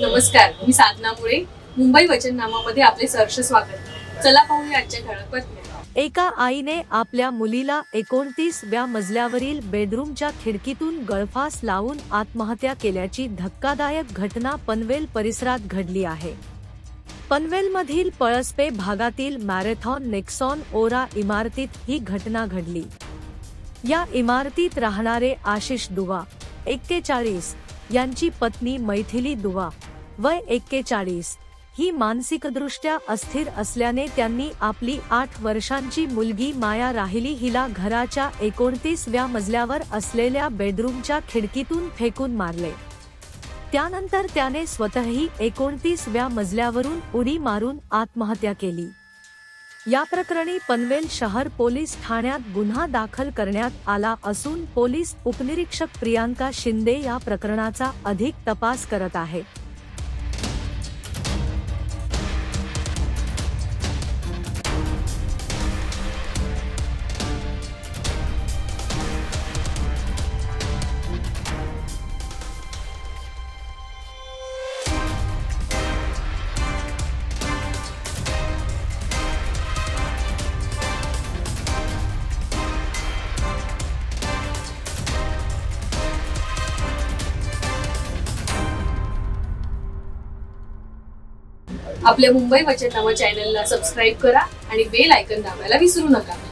नमस्कार, मी साधना मुळे. मुंबई वचननामामध्ये आपले सहर्ष स्वागत. चला पाहूया आजच्या ठळक बातम्या. एका आईने आपल्या मुलीला 29व्या मजल्यावरील बेडरूमच्या खिडकीतून गळफास लावून आत्महत्या केल्याची धक्कादायक घटना पनवेल परिसरात घडली आहे. पनवेलमधील पळसपे भागातील मॅरेथॉन नेक्सॉन ओरा इमारतीत ही घटना घडली. या इमारतीत राहणारे आशिष दुवा 41 यांची पत्नी मैथिली दुवा वय 41 ही मानसिकदृष्ट्या अस्थिर असल्याने त्यांनी आपली 8 वर्षांची मुलगी माया राहिली हिला घराच्या 29व्या मजल्यावर असलेल्या बेडरूमच्या खिडकीतून फेकून मारले. त्यानंतर त्याने स्वतःही 29व्या मजल्यावरून उडी मारून आत्महत्या केली. या प्रकरणी पनवेल शहर पोलीस ठाण्यात गुन्हा दाखल करण्यात आला असून पोलीस उपनिरीक्षक प्रियांका शिंदे या प्रकरणाचा अधिक तपास करत आहेत. आपल्या मुंबई वचननामा चॅनलला सबस्क्राईब करा आणि बेल आयकॉन दाबायला विसरू नका.